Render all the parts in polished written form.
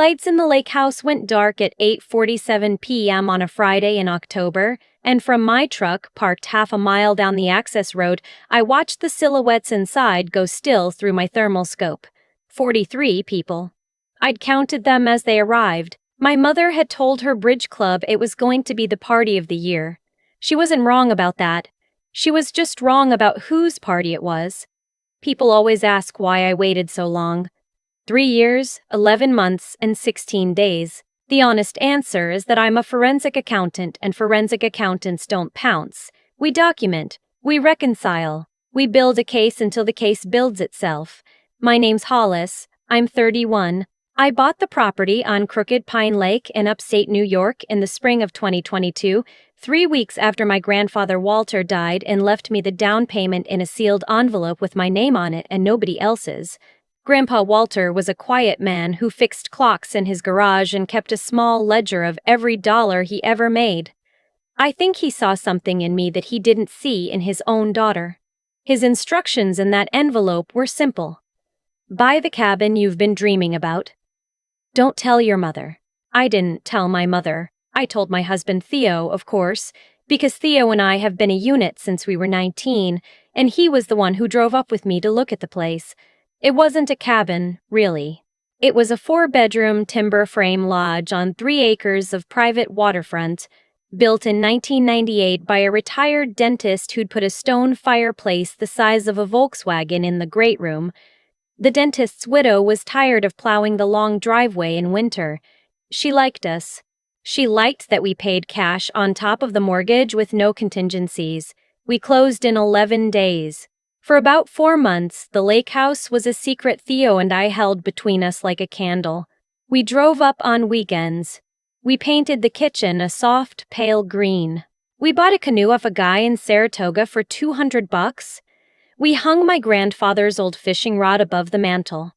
Lights in the lake house went dark at 8:47 p.m. on a Friday in October, and from my truck, parked half a mile down the access road, I watched the silhouettes inside go still through my thermal scope. 43 people. I'd counted them as they arrived. My mother had told her bridge club it was going to be the party of the year. She wasn't wrong about that. She was just wrong about whose party it was. People always ask why I waited so long. 3 years, 11 months, and 16 days. The honest answer is that I'm a forensic accountant, and forensic accountants don't pounce. We document, we reconcile, we build a case until the case builds itself. My name's Hollis, I'm 31. I bought the property on Crooked Pine Lake in upstate New York in the spring of 2022, 3 weeks after my grandfather Walter died and left me the down payment in a sealed envelope with my name on it and nobody else's. Grandpa Walter was a quiet man who fixed clocks in his garage and kept a small ledger of every dollar he ever made. I think he saw something in me that he didn't see in his own daughter. His instructions in that envelope were simple. Buy the cabin you've been dreaming about. Don't tell your mother. I didn't tell my mother. I told my husband Theo, of course, because Theo and I have been a unit since we were 19, and he was the one who drove up with me to look at the place. It wasn't a cabin, really. It was a 4-bedroom timber frame lodge on 3 acres of private waterfront, built in 1998 by a retired dentist who'd put a stone fireplace the size of a Volkswagen in the great room. The dentist's widow was tired of plowing the long driveway in winter. She liked us. She liked that we paid cash on top of the mortgage with no contingencies. We closed in 11 days. For about 4 months, the lake house was a secret Theo and I held between us like a candle. We drove up on weekends. We painted the kitchen a soft, pale green. We bought a canoe off a guy in Saratoga for $200. We hung my grandfather's old fishing rod above the mantel.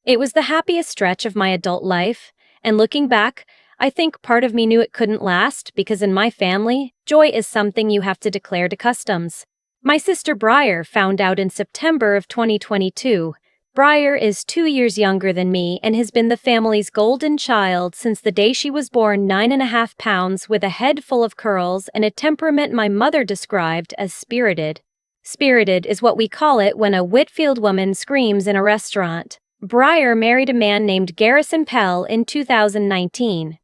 It was the happiest stretch of my adult life, and looking back, I think part of me knew it couldn't last because in my family, joy is something you have to declare to customs. My sister Briar found out in September of 2022. Briar is 2 years younger than me and has been the family's golden child since the day she was born, 9.5 pounds with a head full of curls and a temperament my mother described as spirited. Spirited is what we call it when a Whitfield woman screams in a restaurant. Briar married a man named Garrison Pell in 2019.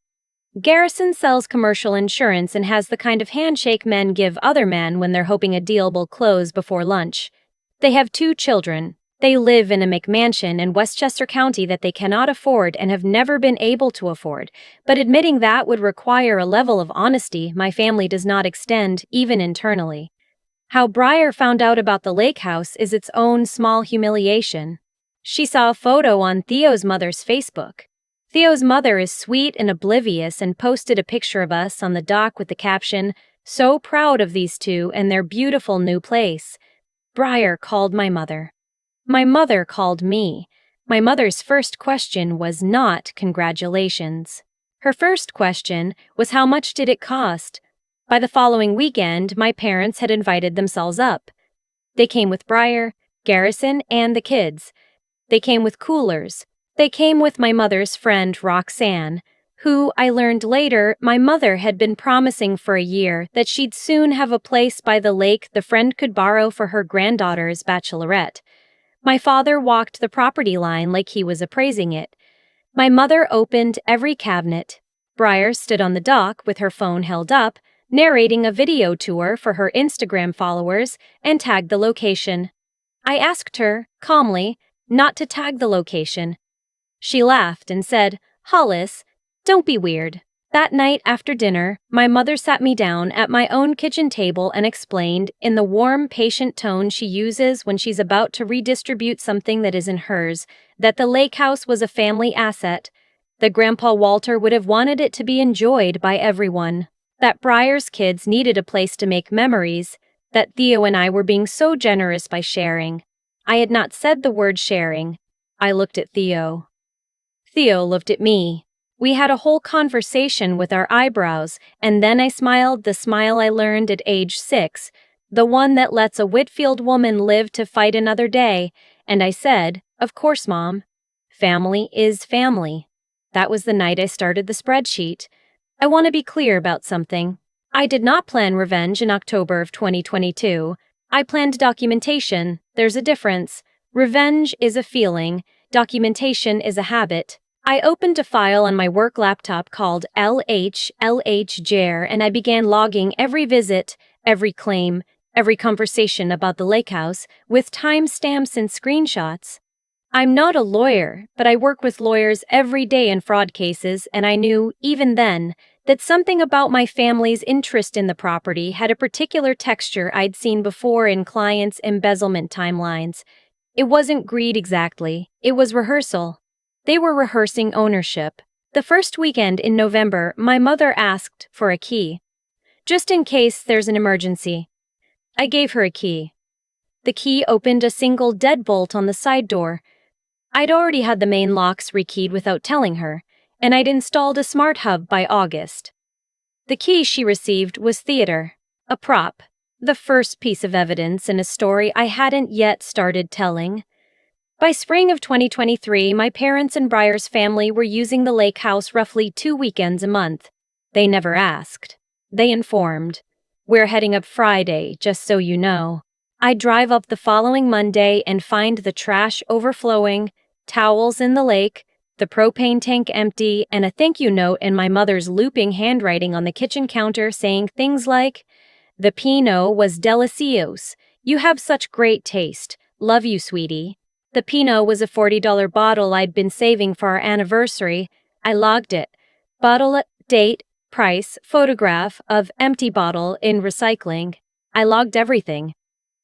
Garrison sells commercial insurance and has the kind of handshake men give other men when they're hoping a deal will close before lunch. They have 2 children. They live in a McMansion in Westchester County that they cannot afford and have never been able to afford, but admitting that would require a level of honesty my family does not extend, even internally. How Briar found out about the lake house is its own small humiliation. She saw a photo on Theo's mother's Facebook. Theo's mother is sweet and oblivious and posted a picture of us on the dock with the caption, "So proud of these 2 and their beautiful new place." Briar called my mother. My mother called me. My mother's first question was not congratulations. Her first question was how much did it cost? By the following weekend, my parents had invited themselves up. They came with Briar, Garrison, and the kids. They came with coolers. They came with my mother's friend Roxanne, who, I learned later, my mother had been promising for a year that she'd soon have a place by the lake the friend could borrow for her granddaughter's bachelorette. My father walked the property line like he was appraising it. My mother opened every cabinet. Briar stood on the dock with her phone held up, narrating a video tour for her Instagram followers, and tagged the location. I asked her, calmly, not to tag the location. She laughed and said, "Hollis, don't be weird." That night after dinner, my mother sat me down at my own kitchen table and explained, in the warm, patient tone she uses when she's about to redistribute something that isn't hers, that the lake house was a family asset, that Grandpa Walter would have wanted it to be enjoyed by everyone, that Briar's kids needed a place to make memories, that Theo and I were being so generous by sharing. I had not said the word sharing. I looked at Theo. Theo looked at me. We had a whole conversation with our eyebrows, and then I smiled the smile I learned at age 6, the one that lets a Whitfield woman live to fight another day, and I said, "Of course, Mom. Family is family." That was the night I started the spreadsheet. I want to be clear about something. I did not plan revenge in October of 2022. I planned documentation. There's a difference. Revenge is a feeling, documentation is a habit. I opened a file on my work laptop called LHJAR and I began logging every visit, every claim, every conversation about the lake house with timestamps and screenshots. I'm not a lawyer, but I work with lawyers every day in fraud cases, and I knew, even then, that something about my family's interest in the property had a particular texture I'd seen before in clients' embezzlement timelines. It wasn't greed exactly, it was rehearsal. They were rehearsing ownership. The first weekend in November, my mother asked for a key. Just in case there's an emergency. I gave her a key. The key opened a single deadbolt on the side door. I'd already had the main locks rekeyed without telling her, and I'd installed a smart hub by August. The key she received was theater, a prop, the first piece of evidence in a story I hadn't yet started telling. By spring of 2023, my parents and Briar's family were using the lake house roughly 2 weekends a month. They never asked. They informed. We're heading up Friday, just so you know. I drive up the following Monday and find the trash overflowing, towels in the lake, the propane tank empty, and a thank you note in my mother's looping handwriting on the kitchen counter saying things like, "The Pinot was delicioso. You have such great taste. Love you, sweetie." The Pinot was a $40 bottle I'd been saving for our anniversary. I logged it. Bottle, date, price, photograph of empty bottle in recycling. I logged everything.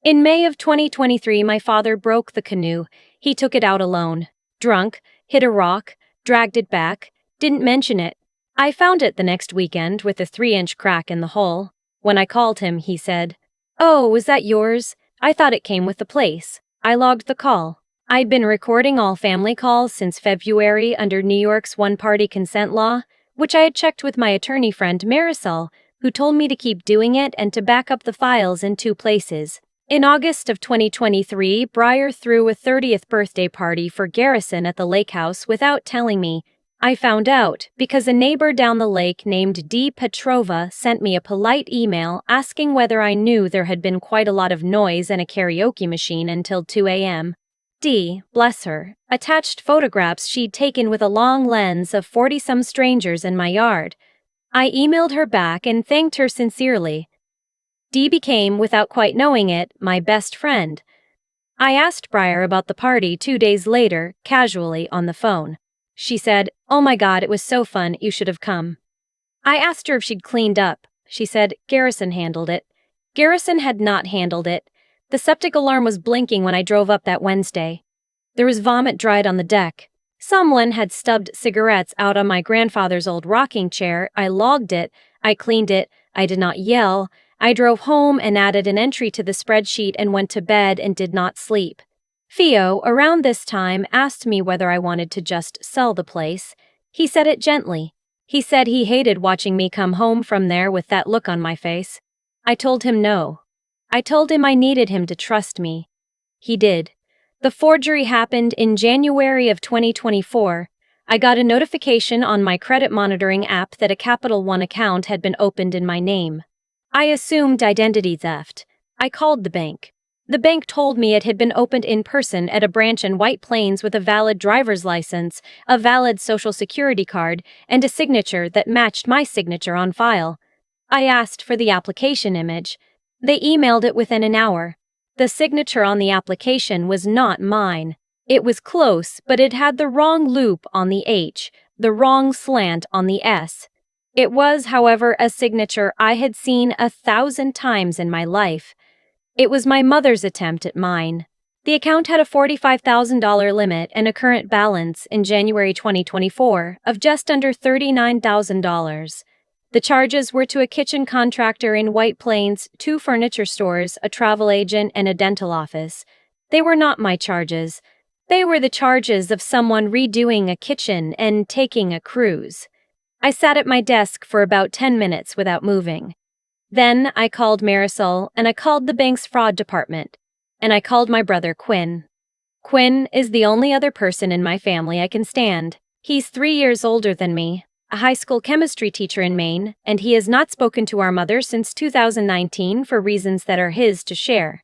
In May of 2023, my father broke the canoe. He took it out alone. Drunk, hit a rock, dragged it back, didn't mention it. I found it the next weekend with a 3-inch crack in the hull. When I called him, he said, "Oh, was that yours? I thought it came with the place." I logged the call. I'd been recording all family calls since February under New York's one-party consent law, which I had checked with my attorney friend Marisol, who told me to keep doing it and to back up the files in 2 places. In August of 2023, Briar threw a 30th birthday party for Garrison at the lake house without telling me. I found out because a neighbor down the lake named Dee Petrova sent me a polite email asking whether I knew there had been quite a lot of noise and a karaoke machine until 2 a.m. Dee, bless her, attached photographs she'd taken with a long lens of 40-some strangers in my yard. I emailed her back and thanked her sincerely. Dee became, without quite knowing it, my best friend. I asked Briar about the party 2 days later, casually, on the phone. She said, "Oh my God, it was so fun, you should have come." I asked her if she'd cleaned up. She said, "Garrison handled it." Garrison had not handled it. The septic alarm was blinking when I drove up that Wednesday. There was vomit dried on the deck. Someone had stubbed cigarettes out on my grandfather's old rocking chair. I logged it. I cleaned it. I did not yell. I drove home and added an entry to the spreadsheet and went to bed and did not sleep. Theo, around this time, asked me whether I wanted to just sell the place. He said it gently. He said he hated watching me come home from there with that look on my face. I told him no. I told him I needed him to trust me. He did. The forgery happened in January of 2024. I got a notification on my credit monitoring app that a Capital One account had been opened in my name. I assumed identity theft. I called the bank. The bank told me it had been opened in person at a branch in White Plains with a valid driver's license, a valid social security card, and a signature that matched my signature on file. I asked for the application image. They emailed it within an hour. The signature on the application was not mine. It was close, but it had the wrong loop on the H, the wrong slant on the S. It was, however, a signature I had seen 1,000 times in my life. It was my mother's attempt at mine. The account had a $45,000 limit and a current balance in January 2024 of just under $39,000. The charges were to a kitchen contractor in White Plains, 2 furniture stores, a travel agent, and a dental office. They were not my charges. They were the charges of someone redoing a kitchen and taking a cruise. I sat at my desk for about 10 minutes without moving. Then I called Marisol, and I called the bank's fraud department, and I called my brother Quinn. Quinn is the only other person in my family I can stand. He's 3 years older than me, a high school chemistry teacher in Maine, and he has not spoken to our mother since 2019 for reasons that are his to share.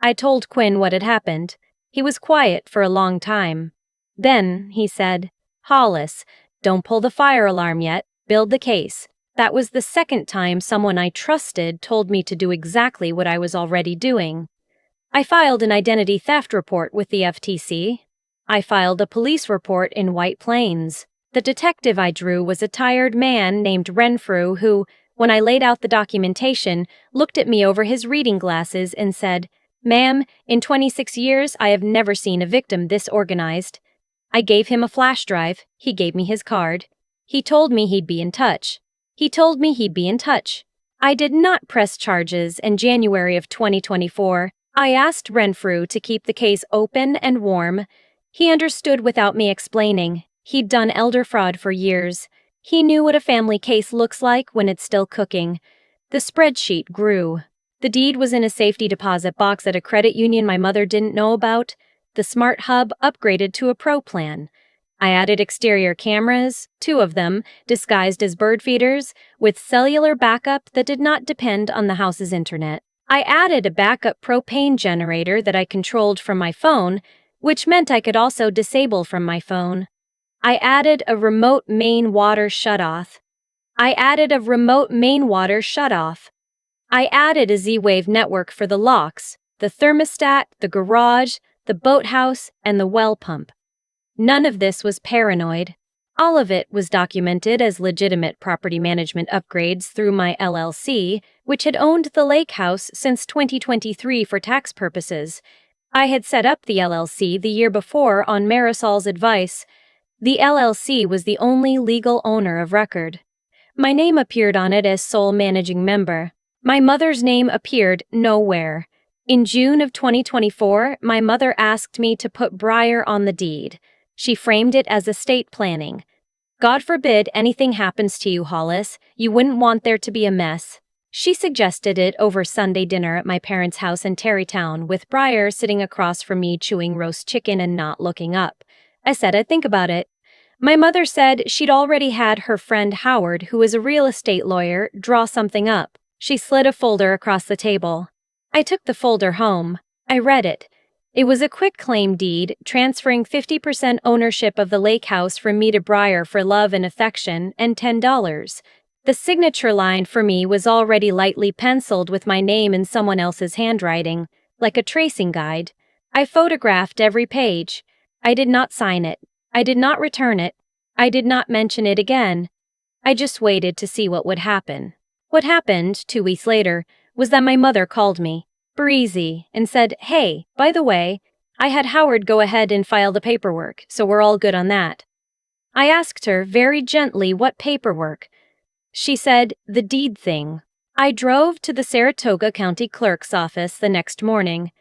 I told Quinn what had happened. He was quiet for a long time. Then, he said, "Hollis, don't pull the fire alarm yet, build the case." That was the second time someone I trusted told me to do exactly what I was already doing. I filed an identity theft report with the FTC. I filed a police report in White Plains. The detective I drew was a tired man named Renfrew who, when I laid out the documentation, looked at me over his reading glasses and said, "Ma'am, in 26 years I have never seen a victim this organized." I gave him a flash drive. He gave me his card. He told me he'd be in touch. I did not press charges in January of 2024. I asked Renfrew to keep the case open and warm. He understood without me explaining. He'd done elder fraud for years. He knew what a family case looks like when it's still cooking. The spreadsheet grew. The deed was in a safety deposit box at a credit union my mother didn't know about. The smart hub upgraded to a pro plan. I added exterior cameras, 2 of them, disguised as bird feeders, with cellular backup that did not depend on the house's internet. I added a backup propane generator that I controlled from my phone, which meant I could also disable from my phone. I added a remote main water shutoff. I added a Z-Wave network for the locks, the thermostat, the garage, the boathouse, and the well pump. None of this was paranoid. All of it was documented as legitimate property management upgrades through my LLC, which had owned the lake house since 2023 for tax purposes. I had set up the LLC the year before on Marisol's advice. The LLC was the only legal owner of record. My name appeared on it as sole managing member. My mother's name appeared nowhere. In June of 2024, my mother asked me to put Breyer on the deed. She framed it as estate planning. "God forbid anything happens to you, Hollis. You wouldn't want there to be a mess." She suggested it over Sunday dinner at my parents' house in Tarrytown, with Breyer sitting across from me chewing roast chicken and not looking up. I said I'd think about it. My mother said she'd already had her friend Howard, who is a real estate lawyer, draw something up. She slid a folder across the table. I took the folder home. I read it. It was a quitclaim deed transferring 50% ownership of the lake house from me to Breyer for love and affection and $10. The signature line for me was already lightly penciled with my name in someone else's handwriting, like a tracing guide. I photographed every page. I did not sign it. I did not return it. I did not mention it again. I just waited to see what would happen. What happened, 2 weeks later, was that my mother called me, breezy, and said, "Hey, by the way, I had Howard go ahead and file the paperwork, so we're all good on that." I asked her very gently what paperwork. She said, "The deed thing." I drove to the Saratoga County clerk's office the next morning.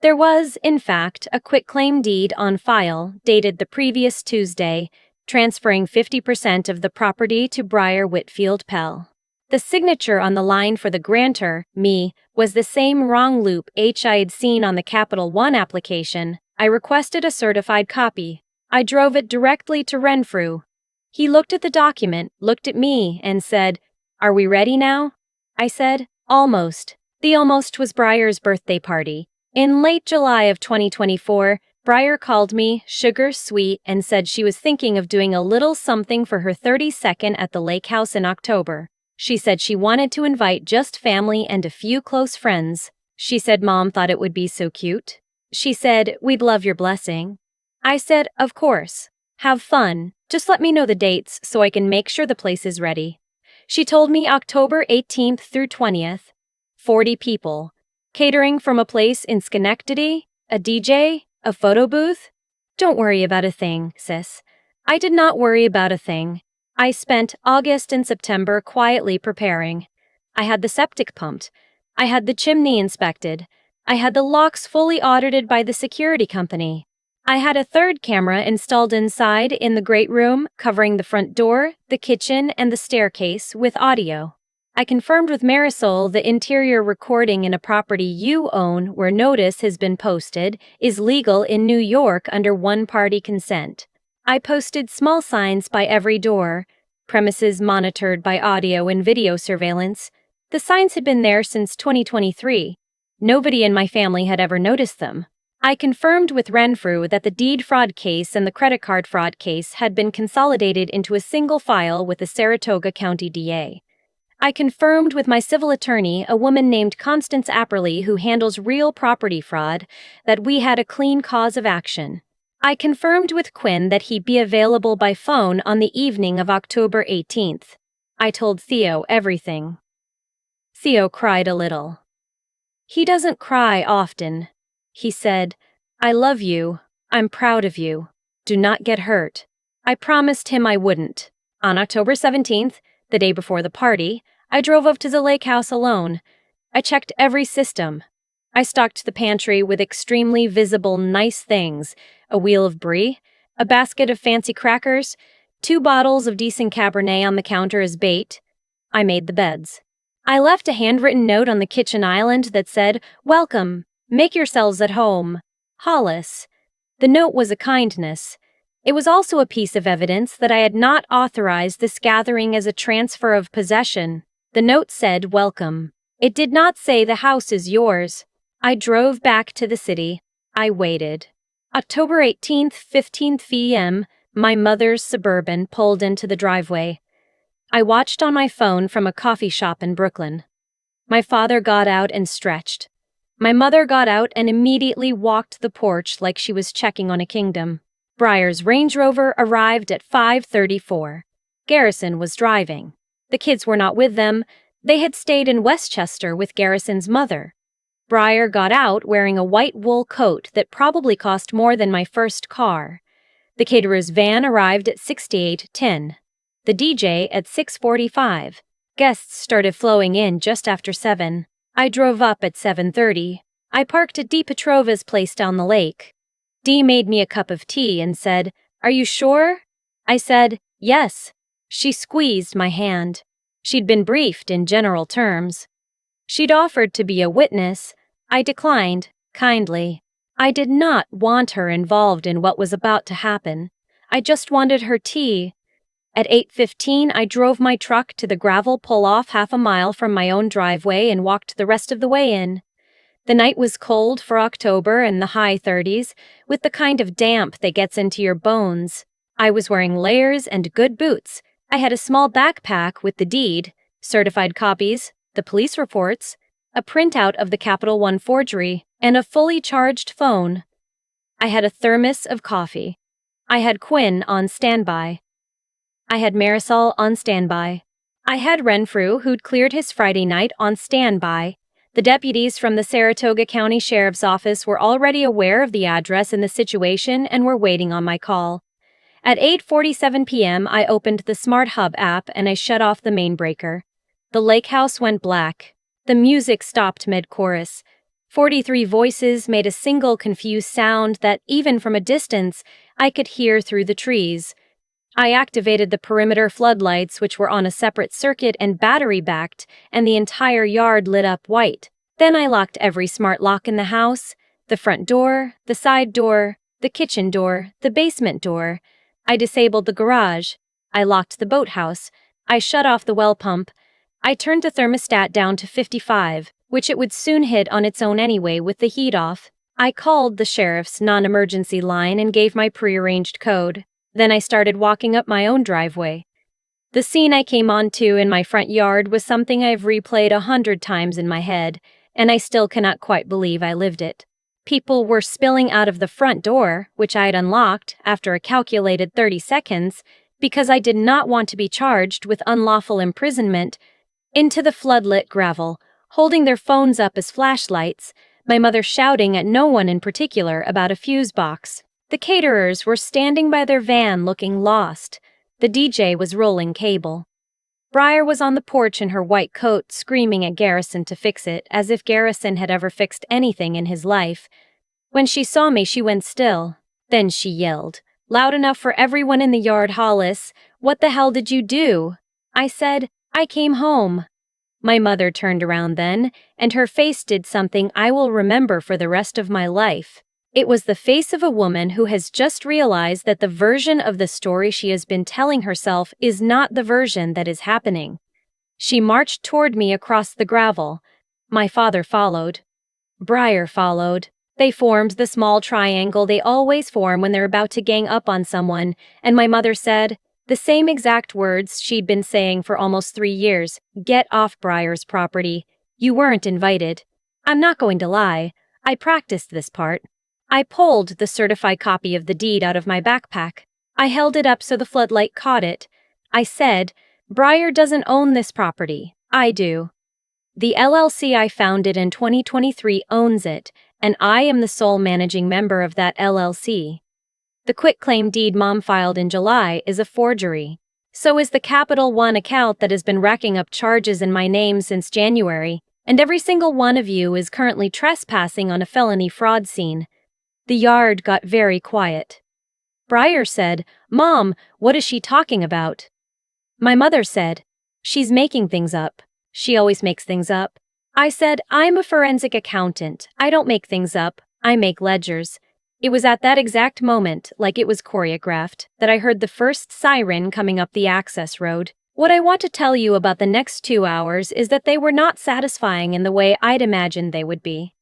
There was, in fact, a quitclaim deed on file dated the previous Tuesday, transferring 50% of the property to Breyer Whitfield Pell. The signature on the line for the grantor, me, was the same wrong loop H I had seen on the Capital One application. I requested a certified copy. I drove it directly to Renfrew. He looked at the document, looked at me, and said, "Are we ready now?" I said, "Almost." The almost was Breyer's birthday party. In late July of 2024, Breyer called me, sugar sweet, and said she was thinking of doing a little something for her 32nd at the lake house in October. She said she wanted to invite just family and a few close friends. She said Mom thought it would be so cute. She said, "We'd love your blessing." I said, "Of course. Have fun. Just let me know the dates so I can make sure the place is ready." She told me October 18th through 20th. 40 people. Catering from a place in Schenectady? A DJ? A photo booth? Don't worry about a thing, sis. I did not worry about a thing. I spent August and September quietly preparing. I had the septic pumped. I had the chimney inspected. I had the locks fully audited by the security company. I had a third camera installed inside in the great room, covering the front door, the kitchen, and the staircase with audio. I confirmed with Marisol the interior recording in a property you own where notice has been posted is legal in New York under one-party consent. I posted small signs by every door, premises monitored by audio and video surveillance. The signs had been there since 2023. Nobody in my family had ever noticed them. I confirmed with Renfrew that the deed fraud case and the credit card fraud case had been consolidated into a single file with the Saratoga County DA. I confirmed with my civil attorney, a woman named Constance Apperly who handles real property fraud, that we had a clean cause of action. I confirmed with Quinn that he'd be available by phone on the evening of October 18th. I told Theo everything. Theo cried a little. He doesn't cry often. He said, "I love you. I'm proud of you. Do not get hurt." I promised him I wouldn't. On October 17th, the day before the party, I drove up to the lake house alone. I checked every system. I stocked the pantry with extremely visible nice things: a wheel of brie, a basket of fancy crackers, 2 bottles of decent Cabernet on the counter as bait. I made the beds. I left a handwritten note on the kitchen island that said, "Welcome. Make yourselves at home. Hollis." The note was a kindness. It was also a piece of evidence that I had not authorized this gathering as a transfer of possession. The note said, "Welcome." It did not say "the house is yours." I drove back to the city. I waited. October 18th, 15th p.m., my mother's Suburban pulled into the driveway. I watched on my phone from a coffee shop in Brooklyn. My father got out and stretched. My mother got out and immediately walked the porch like she was checking on a kingdom. Briar's Range Rover arrived at 5:34. Garrison was driving. The kids were not with them. They had stayed in Westchester with Garrison's mother. Briar got out wearing a white wool coat that probably cost more than my first car. The caterer's van arrived at 68:10. The DJ at 6:45. Guests started flowing in just after 7. I drove up at 7:30. I parked at Dee Petrova's place down the lake. Dee made me a cup of tea and said, "Are you sure?" I said, "Yes." She squeezed my hand. She'd been briefed in general terms. She'd offered to be a witness. I declined, kindly. I did not want her involved in what was about to happen. I just wanted her tea. At 8:15, I drove my truck to the gravel pull-off half a mile from my own driveway and walked the rest of the way in. The night was cold for October in the high 30s, with the kind of damp that gets into your bones. I was wearing layers and good boots. I had a small backpack with the deed, certified copies, the police reports, a printout of the Capital One forgery, and a fully charged phone. I had a thermos of coffee. I had Quinn on standby. I had Marisol on standby. I had Renfrew, who'd cleared his Friday night, on standby. The deputies from the Saratoga County Sheriff's Office were already aware of the address and the situation and were waiting on my call. At 8:47 p.m., I opened the Smart Hub app and I shut off the main breaker. The lake house went black. The music stopped mid-chorus. 43 voices made a single confused sound that, even from a distance, I could hear through the trees. I activated the perimeter floodlights, which were on a separate circuit and battery-backed, and the entire yard lit up white. Then I locked every smart lock in the house: the front door, the side door, the kitchen door, the basement door. I disabled the garage. I locked the boathouse. I shut off the well pump. I turned the thermostat down to 55, which it would soon hit on its own anyway with the heat off. I called the sheriff's non-emergency line and gave my prearranged code. Then I started walking up my own driveway. The scene I came onto in my front yard was something I've replayed 100 times in my head, and I still cannot quite believe I lived it. People were spilling out of the front door, which I had unlocked after a calculated 30 seconds, because I did not want to be charged with unlawful imprisonment, into the floodlit gravel, holding their phones up as flashlights, my mother shouting at no one in particular about a fuse box. The caterers were standing by their van looking lost. The DJ was rolling cable. Briar was on the porch in her white coat, screaming at Garrison to fix it, as if Garrison had ever fixed anything in his life. When she saw me, she went still. Then she yelled, loud enough for everyone in the yard, "Hollis, what the hell did you do?" I said, "I came home." My mother turned around then, and her face did something I will remember for the rest of my life. It was the face of a woman who has just realized that the version of the story she has been telling herself is not the version that is happening. She marched toward me across the gravel. My father followed. Briar followed. They formed the small triangle they always form when they're about to gang up on someone, and my mother said, the same exact words she'd been saying for almost 3 years, "Get off Briar's property. You weren't invited." I'm not going to lie. I practiced this part. I pulled the certified copy of the deed out of my backpack. I held it up so the floodlight caught it. I said, Briar doesn't own this property. I do. The LLC I founded in 2023 owns it, and I am the sole managing member of that LLC. The quitclaim deed Mom filed in July is a forgery. So is the Capital One account that has been racking up charges in my name since January, and every single one of you is currently trespassing on a felony fraud scene. The yard got very quiet. Briar said, Mom, what is she talking about? My mother said, she's making things up. She always makes things up. I said, I'm a forensic accountant. I don't make things up. I make ledgers. It was at that exact moment, like it was choreographed, that I heard the first siren coming up the access road. What I want to tell you about the next 2 hours is that they were not satisfying in the way I'd imagined they would be.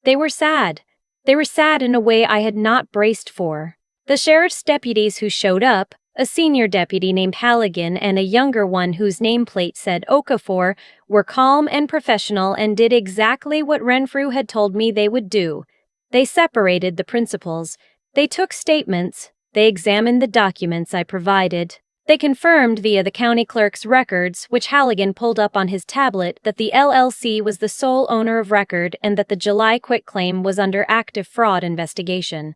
They were sad. They were sad in a way I had not braced for. The sheriff's deputies who showed up, a senior deputy named Halligan and a younger one whose nameplate said Okafor, were calm and professional and did exactly what Renfrew had told me they would do. They separated the principals. They took statements. They examined the documents I provided. They confirmed via the county clerk's records, which Halligan pulled up on his tablet, that the LLC was the sole owner of record and that the July quitclaim was under active fraud investigation.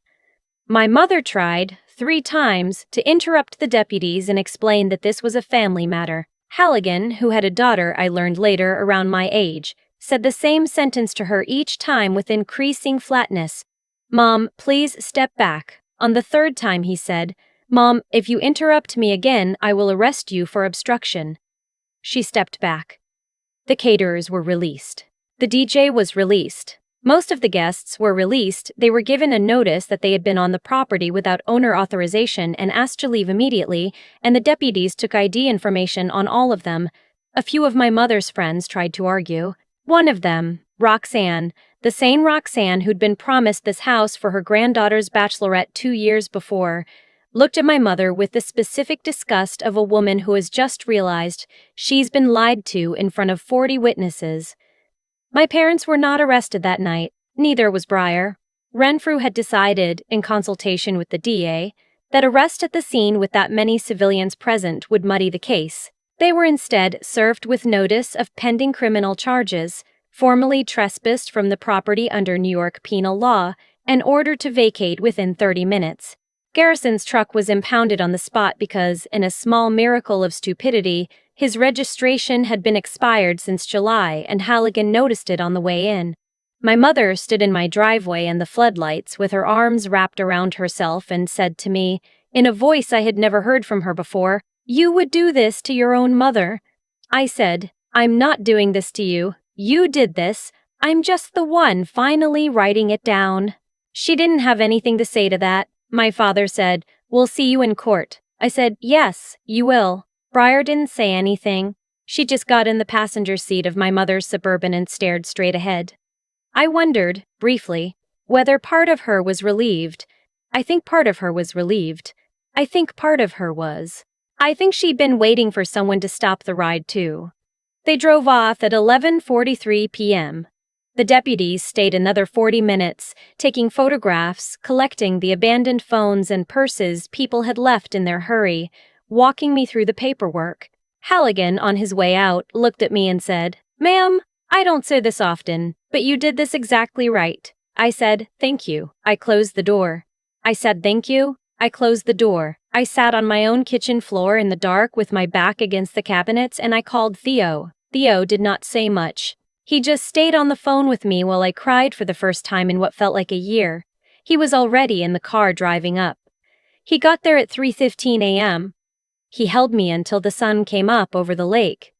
My mother tried, 3 times, to interrupt the deputies and explain that this was a family matter. Halligan, who had a daughter I learned later around my age, said the same sentence to her each time with increasing flatness. Mom, please step back. On the 3rd time he said, Mom, if you interrupt me again, I will arrest you for obstruction. She stepped back. The caterers were released. The DJ was released. Most of the guests were released. They were given a notice that they had been on the property without owner authorization and asked to leave immediately, and the deputies took ID information on all of them. A few of my mother's friends tried to argue. One of them, Roxanne, the same Roxanne who'd been promised this house for her granddaughter's bachelorette 2 years before, looked at my mother with the specific disgust of a woman who has just realized she's been lied to in front of 40 witnesses. My parents were not arrested that night, neither was Briar. Renfrew had decided, in consultation with the DA, that arrest at the scene with that many civilians present would muddy the case. They were instead served with notice of pending criminal charges, formally trespassed from the property under New York penal law, and ordered to vacate within 30 minutes. Garrison's truck was impounded on the spot because, in a small miracle of stupidity, his registration had been expired since July and Halligan noticed it on the way in. My mother stood in my driveway in the floodlights with her arms wrapped around herself and said to me, in a voice I had never heard from her before, "You would do this to your own mother." I said, "I'm not doing this to you. You did this. I'm just the one finally writing it down." She didn't have anything to say to that. My father said, "We'll see you in court." I said, "Yes, you will." Briar didn't say anything. She just got in the passenger seat of my mother's Suburban and stared straight ahead. I wondered, briefly, whether part of her was relieved. I think part of her was relieved. I think part of her was. I think she'd been waiting for someone to stop the ride, too. They drove off at 11:43 p.m. The deputies stayed another 40 minutes, taking photographs, collecting the abandoned phones and purses people had left in their hurry, walking me through the paperwork. Halligan, on his way out, looked at me and said, "Ma'am, I don't say this often, but you did this exactly right." I said, "Thank you." I closed the door. I said, "Thank you." I closed the door. I sat on my own kitchen floor in the dark with my back against the cabinets and I called Theo. Theo did not say much. He just stayed on the phone with me while I cried for the first time in what felt like a year. He was already in the car driving up. He got there at 3:15 a.m. He held me until the sun came up over the lake.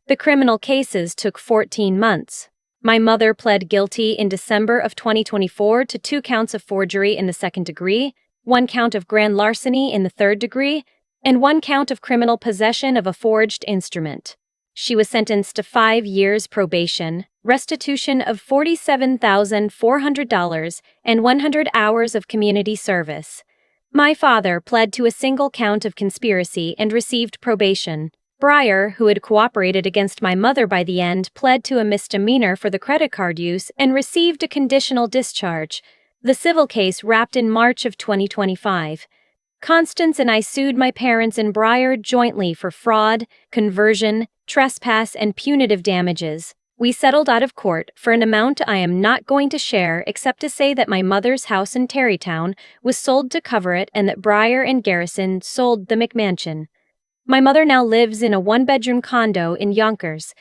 The criminal cases took 14 months. My mother pled guilty in December of 2024 to 2 counts of forgery in the second degree, 1 count of grand larceny in the third degree, and 1 count of criminal possession of a forged instrument. She was sentenced to 5 years probation, restitution of $47,400, and 100 hours of community service. My father pled to a single count of conspiracy and received probation. Breyer, who had cooperated against my mother by the end, pled to a misdemeanor for the credit card use and received a conditional discharge. The civil case wrapped in March of 2025. Constance and I sued my parents and Breyer jointly for fraud, conversion, trespass, and punitive damages. We settled out of court for an amount I am not going to share except to say that my mother's house in Tarrytown was sold to cover it and that Breyer and Garrison sold the McMansion. My mother now lives in a 1-bedroom condo in Yonkers.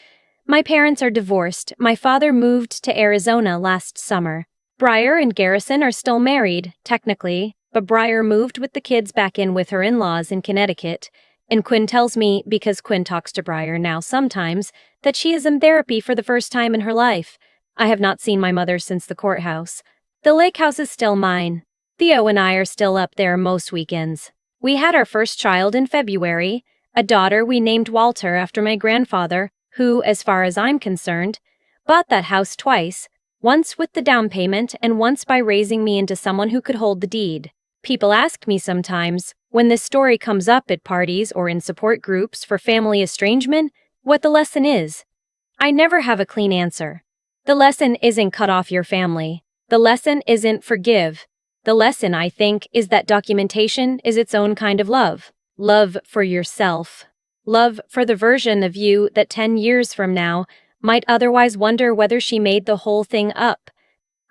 My parents are divorced. My father moved to Arizona last summer. Breyer and Garrison are still married, technically, but Breyer moved with the kids back in with her in-laws in Connecticut. And Quinn tells me, because Quinn talks to Breyer now sometimes, that she is in therapy for the first time in her life. I have not seen my mother since the courthouse. The lake house is still mine. Theo and I are still up there most weekends. We had our first child in February, a daughter we named Walter after my grandfather, who, as far as I'm concerned, bought that house twice, once with the down payment and once by raising me into someone who could hold the deed. People ask me sometimes, when this story comes up at parties or in support groups for family estrangement, what the lesson is. I never have a clean answer. The lesson isn't cut off your family. The lesson isn't forgive. The lesson, I think, is that documentation is its own kind of love. Love for yourself. Love for the version of you that 10 years from now might otherwise wonder whether she made the whole thing up.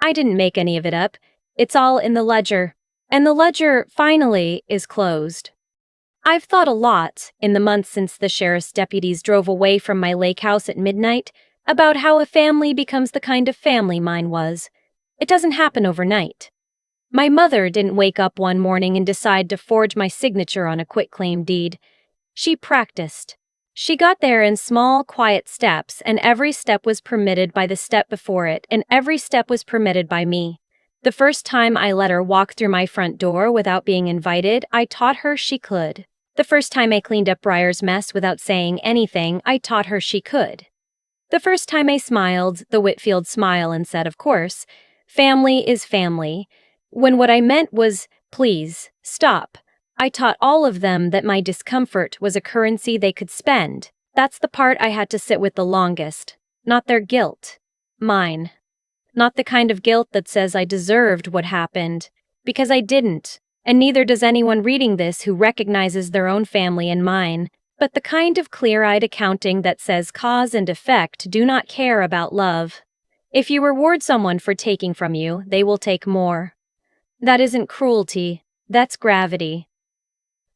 I didn't make any of it up. It's all in the ledger. And the ledger, finally, is closed. I've thought a lot, in the months since the sheriff's deputies drove away from my lake house at midnight, about how a family becomes the kind of family mine was. It doesn't happen overnight. My mother didn't wake up one morning and decide to forge my signature on a quitclaim deed. She practiced. She got there in small, quiet steps, and every step was permitted by the step before it, and every step was permitted by me. The first time I let her walk through my front door without being invited, I taught her she could. The first time I cleaned up Breyer's mess without saying anything, I taught her she could. The first time I smiled, the Whitfield smile, and said, of course, family is family, when what I meant was, please, stop. I taught all of them that my discomfort was a currency they could spend. That's the part I had to sit with the longest. Not their guilt. Mine. Not the kind of guilt that says I deserved what happened, because I didn't, and neither does anyone reading this who recognizes their own family and mine, but the kind of clear-eyed accounting that says cause and effect do not care about love. If you reward someone for taking from you, they will take more. That isn't cruelty, that's gravity.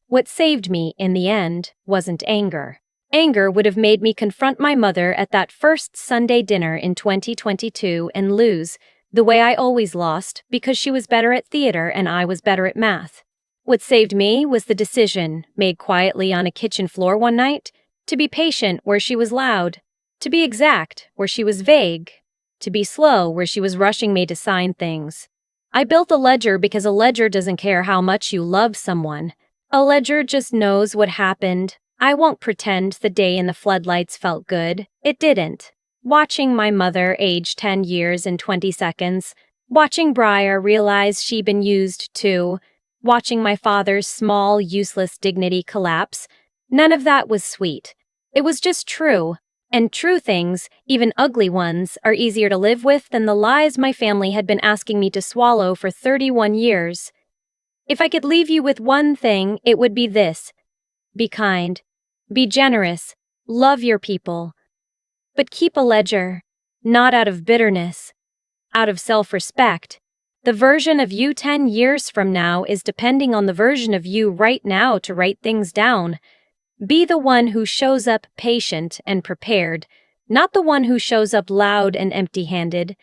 What saved me, in the end, wasn't anger. Anger would have made me confront my mother at that first Sunday dinner in 2022 and lose, the way I always lost, because she was better at theater and I was better at math. What saved me was the decision, made quietly on a kitchen floor one night, to be patient where she was loud, to be exact where she was vague, to be slow where she was rushing me to sign things. I built a ledger because a ledger doesn't care how much you love someone. A ledger just knows what happened. I won't pretend the day in the floodlights felt good. It didn't. Watching my mother age 10 years in 20 seconds, watching Breyer realize she'd been used too, watching my father's small, useless dignity collapse, none of that was sweet. It was just true. And true things, even ugly ones, are easier to live with than the lies my family had been asking me to swallow for 31 years. If I could leave you with one thing, it would be this. Be kind. Be generous. Love your people. But keep a ledger. Not out of bitterness. Out of self-respect. The version of you 10 years from now is depending on the version of you right now to write things down. Be the one who shows up patient and prepared, not the one who shows up loud and empty-handed.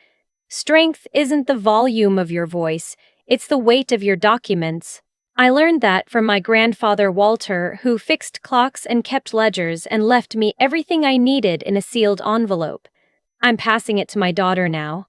Strength isn't the volume of your voice, it's the weight of your documents. I learned that from my grandfather Walter, who fixed clocks and kept ledgers and left me everything I needed in a sealed envelope. I'm passing it to my daughter now.